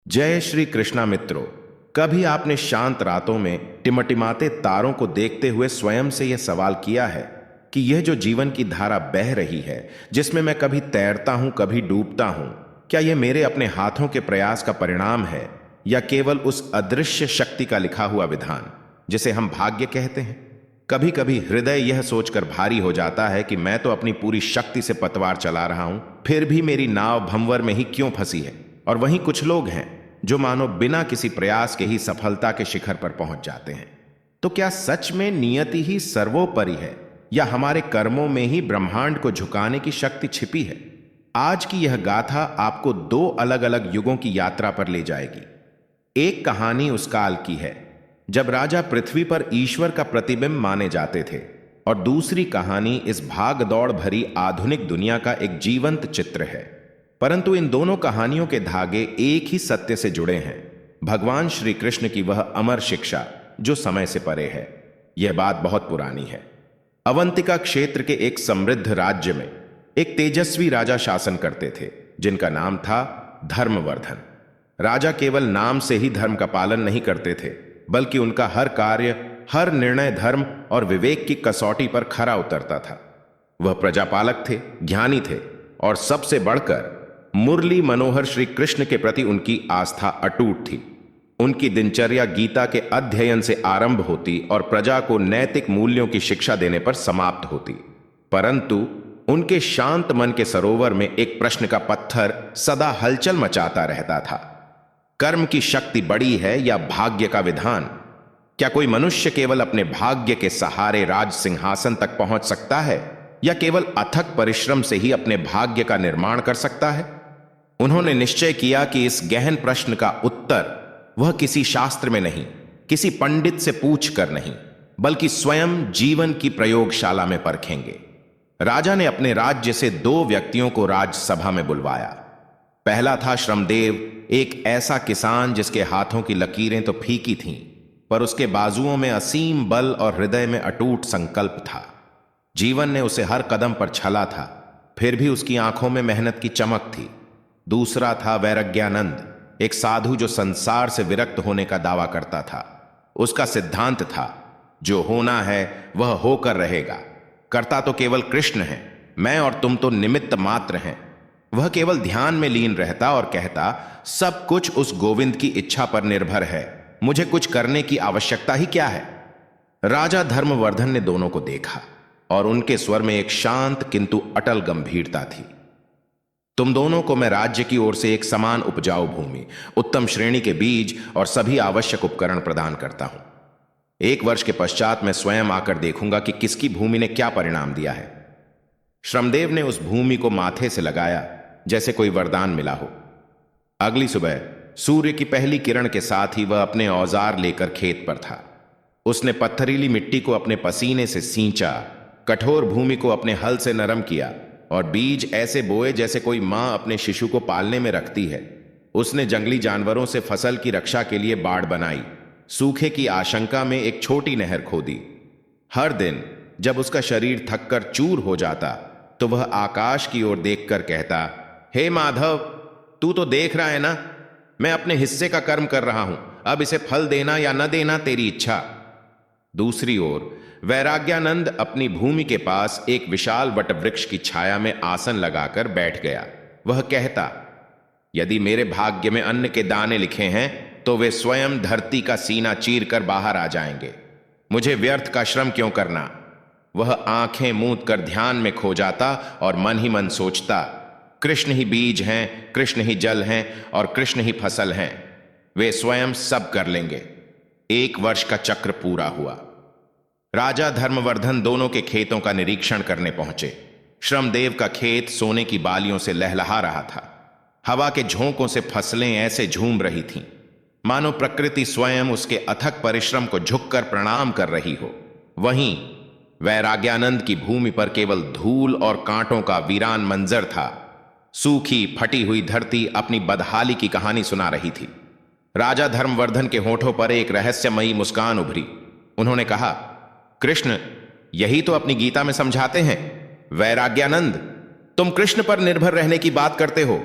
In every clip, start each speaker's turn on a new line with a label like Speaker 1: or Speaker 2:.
Speaker 1: जय श्री कृष्णा मित्रों। कभी आपने शांत रातों में टिमटिमाते तारों को देखते हुए स्वयं से यह सवाल किया है कि यह जो जीवन की धारा बह रही है, जिसमें मैं कभी तैरता हूं कभी डूबता हूं, क्या यह मेरे अपने हाथों के प्रयास का परिणाम है या केवल उस अदृश्य शक्ति का लिखा हुआ विधान जिसे हम भाग्य कहते हैं? कभी कभी हृदय यह सोचकर भारी हो जाता है कि मैं तो अपनी पूरी शक्ति से पतवार चला रहा हूं, फिर भी मेरी नाव भंवर में ही क्यों फंसी है। और वहीं कुछ लोग हैं जो मानो बिना किसी प्रयास के ही सफलता के शिखर पर पहुंच जाते हैं। तो क्या सच में नियति ही सर्वोपरि है या हमारे कर्मों में ही ब्रह्मांड को झुकाने की शक्ति छिपी है? आज की यह गाथा आपको दो अलग अलग युगों की यात्रा पर ले जाएगी। एक कहानी उस काल की है जब राजा पृथ्वी पर ईश्वर का प्रतिबिंब माने जाते थे, और दूसरी कहानी इस भाग दौड़ भरी आधुनिक दुनिया का एक जीवंत चित्र है। परंतु इन दोनों कहानियों के धागे एक ही सत्य से जुड़े हैं, भगवान श्री कृष्ण की वह अमर शिक्षा जो समय से परे है। यह बात बहुत पुरानी है। अवंतिका क्षेत्र के एक समृद्ध राज्य में एक तेजस्वी राजा शासन करते थे जिनका नाम था धर्मवर्धन। राजा केवल नाम से ही धर्म का पालन नहीं करते थे, बल्कि उनका हर कार्य, हर निर्णय धर्म और विवेक की कसौटी पर खरा उतरता था। वह प्रजापालक थे, ज्ञानी थे, और सबसे बढ़कर मुरली मनोहर श्री कृष्ण के प्रति उनकी आस्था अटूट थी। उनकी दिनचर्या गीता के अध्ययन से आरंभ होती और प्रजा को नैतिक मूल्यों की शिक्षा देने पर समाप्त होती। परंतु उनके शांत मन के सरोवर में एक प्रश्न का पत्थर सदा हलचल मचाता रहता था। कर्म की शक्ति बड़ी है या भाग्य का विधान? क्या कोई मनुष्य केवल अपने भाग्य के सहारे राज सिंहासन तक पहुंच सकता है या केवल अथक परिश्रम से ही अपने भाग्य का निर्माण कर सकता है? उन्होंने निश्चय किया कि इस गहन प्रश्न का उत्तर वह किसी शास्त्र में नहीं, किसी पंडित से पूछ कर नहीं, बल्कि स्वयं जीवन की प्रयोगशाला में परखेंगे। राजा ने अपने राज्य से दो व्यक्तियों को राजसभा में बुलवाया। पहला था श्रमदेव, एक ऐसा किसान जिसके हाथों की लकीरें तो फीकी थीं, पर उसके बाजुओं में असीम बल और हृदय में अटूट संकल्प था। जीवन ने उसे हर कदम पर छला था, फिर भी उसकी आंखों में मेहनत की चमक थी। दूसरा था वैराग्यानंद, एक साधु जो संसार से विरक्त होने का दावा करता था। उसका सिद्धांत था, जो होना है वह होकर रहेगा। करता तो केवल कृष्ण है, मैं और तुम तो निमित्त मात्र हैं। वह केवल ध्यान में लीन रहता और कहता, सब कुछ उस गोविंद की इच्छा पर निर्भर है, मुझे कुछ करने की आवश्यकता ही क्या है। राजा धर्मवर्धन ने दोनों को देखा और उनके स्वर में एक शांत किंतु अटल गंभीरता थी। तुम दोनों को मैं राज्य की ओर से एक समान उपजाऊ भूमि, उत्तम श्रेणी के बीज और सभी आवश्यक उपकरण प्रदान करता हूं। 1 वर्ष के पश्चात मैं स्वयं आकर देखूंगा कि किसकी भूमि ने क्या परिणाम दिया है। श्रमदेव ने उस भूमि को माथे से लगाया जैसे कोई वरदान मिला हो। अगली सुबह सूर्य की पहली किरण के साथ ही वह अपने औजार लेकर खेत पर था। उसने पत्थरीली मिट्टी को अपने पसीने से सींचा, कठोर भूमि को अपने हल से नरम किया और बीज ऐसे बोए जैसे कोई मां अपने शिशु को पालने में रखती है। उसने जंगली जानवरों से फसल की रक्षा के लिए बाड़ बनाई, सूखे की आशंका में एक छोटी नहर खोदी। हर दिन जब उसका शरीर थककर चूर हो जाता तो वह आकाश की ओर देखकर कहता, हे माधव, तू तो देख रहा है ना, मैं अपने हिस्से का कर्म कर रहा हूं, अब इसे फल देना या न देना तेरी इच्छा। दूसरी ओर वैराग्यानंद अपनी भूमि के पास एक विशाल वटवृक्ष की छाया में आसन लगाकर बैठ गया। वह कहता, यदि मेरे भाग्य में अन्न के दाने लिखे हैं तो वे स्वयं धरती का सीना चीर कर बाहर आ जाएंगे। मुझे व्यर्थ का श्रम क्यों करना। वह आंखें मूंद कर ध्यान में खो जाता और मन ही मन सोचता, कृष्ण ही बीज हैं, कृष्ण ही जल हैं और कृष्ण ही फसल हैं। वे स्वयं सब कर लेंगे। 1 वर्ष का चक्र पूरा हुआ। राजा धर्मवर्धन दोनों के खेतों का निरीक्षण करने पहुंचे। श्रमदेव का खेत सोने की बालियों से लहलहा रहा था। हवा के झोंकों से फसलें ऐसे झूम रही थीं मानो प्रकृति स्वयं उसके अथक परिश्रम को झुककर प्रणाम कर रही हो। वहीं वैराग्यानंद की भूमि पर केवल धूल और कांटों का वीरान मंजर था। सूखी फटी हुई धरती अपनी बदहाली की कहानी सुना रही थी। राजा धर्मवर्धन के होठों पर एक रहस्यमयी मुस्कान उभरी। उन्होंने कहा, कृष्ण यही तो अपनी गीता में समझाते हैं। वैराग्यानंद, तुम कृष्ण पर निर्भर रहने की बात करते हो,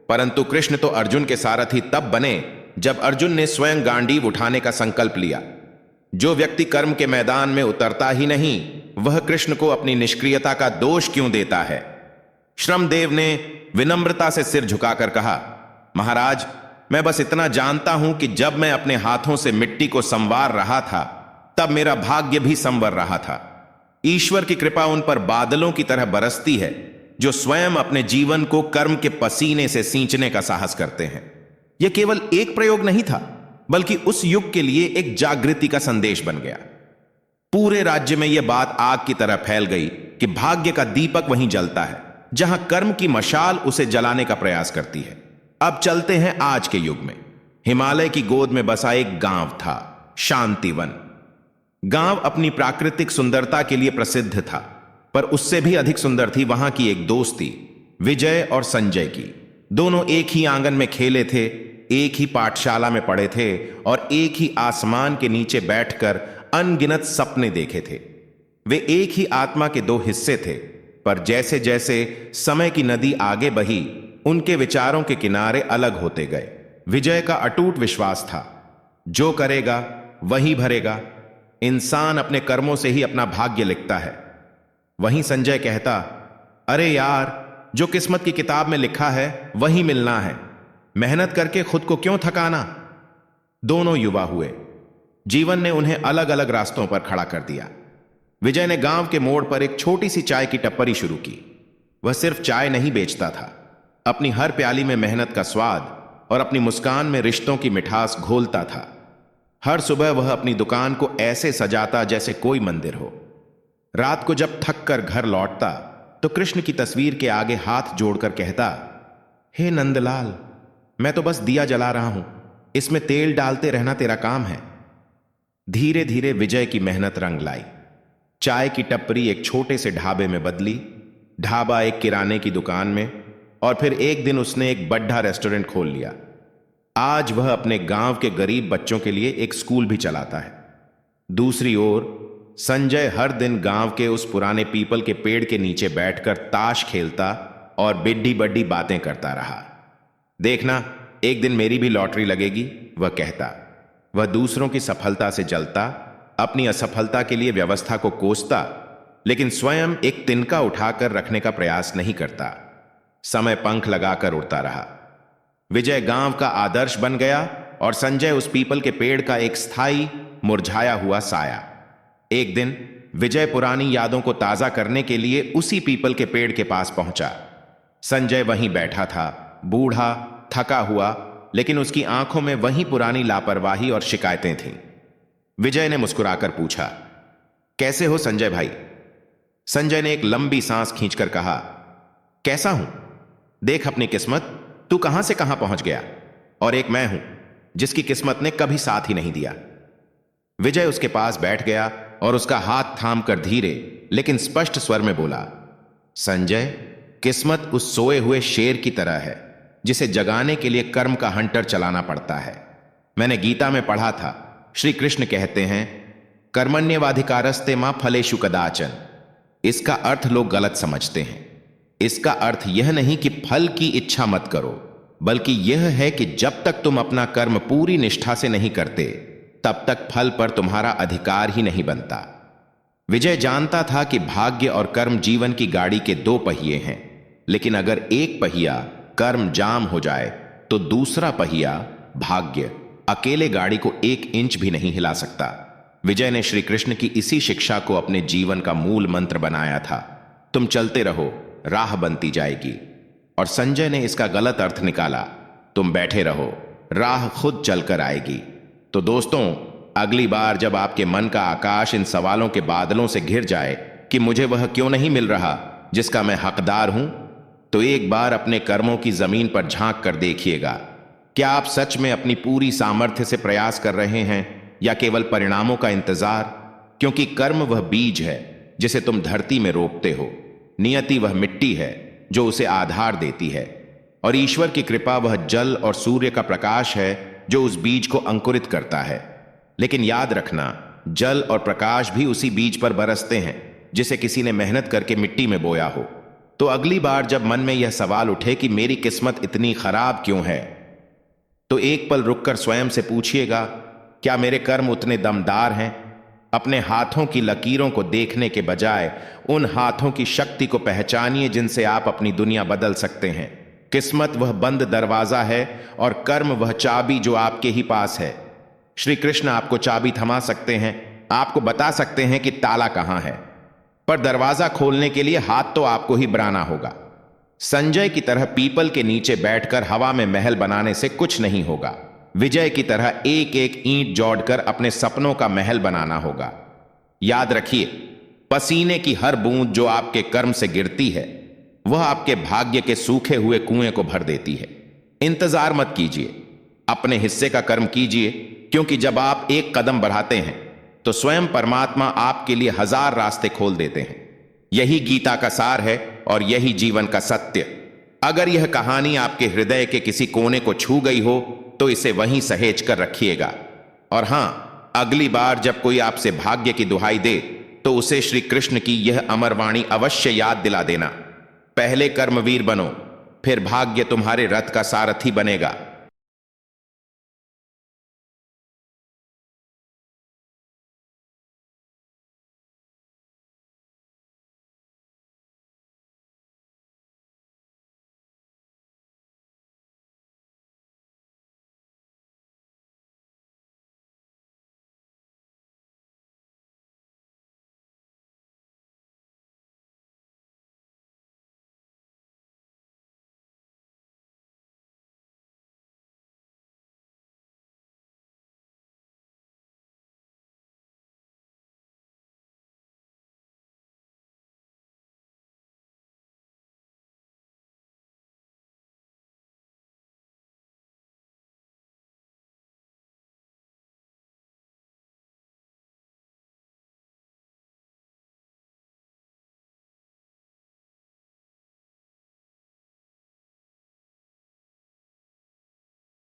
Speaker 1: परंतु कृष्ण तो अर्जुन के सारथी तब बने जब अर्जुन ने स्वयं गांडीव उठाने का संकल्प लिया। जो व्यक्ति कर्म के मैदान में उतरता ही नहीं, वह कृष्ण को अपनी निष्क्रियता का दोष क्यों देता है? श्रमदेव ने विनम्रता से सिर झुकाकर कहा, महाराज, मैं बस इतना जानता हूं कि जब मैं अपने हाथों से मिट्टी को संवार रहा था, तब मेरा भाग्य भी संवर रहा था। ईश्वर की कृपा उन पर बादलों की तरह बरसती है जो स्वयं अपने जीवन को कर्म के पसीने से सींचने का साहस करते हैं। यह केवल एक प्रयोग नहीं था, बल्कि उस युग के लिए एक जागृति का संदेश बन गया। पूरे राज्य में यह बात आग की तरह फैल गई कि भाग्य का दीपक वहीं जलता है जहां कर्म की मशाल उसे जलाने का प्रयास करती है। अब चलते हैं आज के युग में। हिमालय की गोद में बसा एक गांव था, शांतिवन। गांव अपनी प्राकृतिक सुंदरता के लिए प्रसिद्ध था, पर उससे भी अधिक सुंदर थी वहां की एक दोस्ती, विजय और संजय की। दोनों एक ही आंगन में खेले थे, एक ही पाठशाला में पढ़े थे और एक ही आसमान के नीचे बैठकर अनगिनत सपने देखे थे। वे एक ही आत्मा के दो हिस्से थे, पर जैसे जैसे समय की नदी आगे बही, उनके विचारों के किनारे अलग होते गए। विजय का अटूट विश्वास था, जो करेगा वही भरेगा। इंसान अपने कर्मों से ही अपना भाग्य लिखता है। वहीं संजय कहता, अरे यार, जो किस्मत की किताब में लिखा है वही मिलना है, मेहनत करके खुद को क्यों थकाना। दोनों युवा हुए। जीवन ने उन्हें अलग अलग रास्तों पर खड़ा कर दिया। विजय ने गांव के मोड़ पर एक छोटी सी चाय की टप्परी शुरू की। वह सिर्फ चाय नहीं बेचता था, अपनी हर प्याली में मेहनत का स्वाद और अपनी मुस्कान में रिश्तों की मिठास घोलता था। हर सुबह वह अपनी दुकान को ऐसे सजाता जैसे कोई मंदिर हो। रात को जब थक कर घर लौटता तो कृष्ण की तस्वीर के आगे हाथ जोड़कर कहता, हे नंदलाल, मैं तो बस दिया जला रहा हूं, इसमें तेल डालते रहना तेरा काम है। धीरे धीरे विजय की मेहनत रंग लाई। चाय की टपरी एक छोटे से ढाबे में बदली, ढाबा एक किराने की दुकान में, और फिर एक दिन उसने एक बड़ा रेस्टोरेंट खोल लिया। आज वह अपने गांव के गरीब बच्चों के लिए एक स्कूल भी चलाता है। दूसरी ओर संजय हर दिन गांव के उस पुराने पीपल के पेड़ के नीचे बैठकर ताश खेलता और बिड्डी बड्डी बातें करता रहा। देखना, एक दिन मेरी भी लॉटरी लगेगी, वह कहता। वह दूसरों की सफलता से जलता, अपनी असफलता के लिए व्यवस्था को कोसता, लेकिन स्वयं एक तिनका उठाकर रखने का प्रयास नहीं करता। समय पंख लगाकर उड़ता रहा। विजय गांव का आदर्श बन गया और संजय उस पीपल के पेड़ का एक स्थायी मुरझाया हुआ साया। एक दिन विजय पुरानी यादों को ताजा करने के लिए उसी पीपल के पेड़ के पास पहुंचा। संजय वहीं बैठा था, बूढ़ा, थका हुआ, लेकिन उसकी आंखों में वही पुरानी लापरवाही और शिकायतें थीं। विजय ने मुस्कुराकर पूछा, कैसे हो संजय भाई? संजय ने एक लंबी सांस खींचकर कहा, कैसा हूं? देख अपनी किस्मत, तू कहां से कहां पहुंच गया, और एक मैं हूं जिसकी किस्मत ने कभी साथ ही नहीं दिया। विजय उसके पास बैठ गया और उसका हाथ थामकर धीरे लेकिन स्पष्ट स्वर में बोला, संजय, किस्मत उस सोए हुए शेर की तरह है जिसे जगाने के लिए कर्म का हंटर चलाना पड़ता है। मैंने गीता में पढ़ा था, श्री कृष्ण कहते हैं, कर्मण्यवाधिकारस्ते मां फलेषु कदाचन। इसका अर्थ लोग गलत समझते हैं। इसका अर्थ यह नहीं कि फल की इच्छा मत करो, बल्कि यह है कि जब तक तुम अपना कर्म पूरी निष्ठा से नहीं करते, तब तक फल पर तुम्हारा अधिकार ही नहीं बनता। विजय जानता था कि भाग्य और कर्म जीवन की गाड़ी के दो पहिए हैं, लेकिन अगर एक पहिया कर्म जाम हो जाए तो दूसरा पहिया भाग्य अकेले गाड़ी को 1 इंच भी नहीं हिला सकता। विजय ने श्री कृष्ण की इसी शिक्षा को अपने जीवन का मूल मंत्र बनाया था, तुम चलते रहो, राह बनती जाएगी। और संजय ने इसका गलत अर्थ निकाला, तुम बैठे रहो, राह खुद चलकर आएगी। तो दोस्तों, अगली बार जब आपके मन का आकाश इन सवालों के बादलों से घिर जाए कि मुझे वह क्यों नहीं मिल रहा जिसका मैं हकदार हूं, तो एक बार अपने कर्मों की जमीन पर झांक कर देखिएगा। क्या आप सच में अपनी पूरी सामर्थ्य से प्रयास कर रहे हैं या केवल परिणामों का इंतजार? क्योंकि कर्म वह बीज है जिसे तुम धरती में रोपते हो, नियति वह मिट्टी है जो उसे आधार देती है, और ईश्वर की कृपा वह जल और सूर्य का प्रकाश है जो उस बीज को अंकुरित करता है। लेकिन याद रखना, जल और प्रकाश भी उसी बीज पर बरसते हैं जिसे किसी ने मेहनत करके मिट्टी में बोया हो। तो अगली बार जब मन में यह सवाल उठे कि मेरी किस्मत इतनी खराब क्यों है, तो एक पल रुककर स्वयं से पूछिएगा, क्या मेरे कर्म उतने दमदार हैं? अपने हाथों की लकीरों को देखने के बजाय उन हाथों की शक्ति को पहचानिए जिनसे आप अपनी दुनिया बदल सकते हैं। किस्मत वह बंद दरवाजा है और कर्म वह चाबी जो आपके ही पास है। श्री कृष्ण आपको चाबी थमा सकते हैं, आपको बता सकते हैं कि ताला कहां है, पर दरवाजा खोलने के लिए हाथ तो आपको ही बढ़ाना होगा। संजय की तरह पीपल के नीचे बैठकर हवा में महल बनाने से कुछ नहीं होगा। विजय की तरह एक एक ईंट जोड़कर अपने सपनों का महल बनाना होगा। याद रखिए, पसीने की हर बूंद जो आपके कर्म से गिरती है वह आपके भाग्य के सूखे हुए कुएं को भर देती है। इंतजार मत कीजिए, अपने हिस्से का कर्म कीजिए, क्योंकि जब आप एक कदम बढ़ाते हैं तो स्वयं परमात्मा आपके लिए 1000 रास्ते खोल देते हैं। यही गीता का सार है और यही जीवन का सत्य। अगर यह कहानी आपके हृदय के किसी कोने को छू गई हो तो इसे वहीं सहेज कर रखिएगा। और हां, अगली बार जब कोई आपसे भाग्य की दुहाई दे तो उसे श्री कृष्ण की यह अमर वाणी अवश्य याद दिला देना, पहले कर्मवीर बनो, फिर भाग्य तुम्हारे रथ का सारथी बनेगा।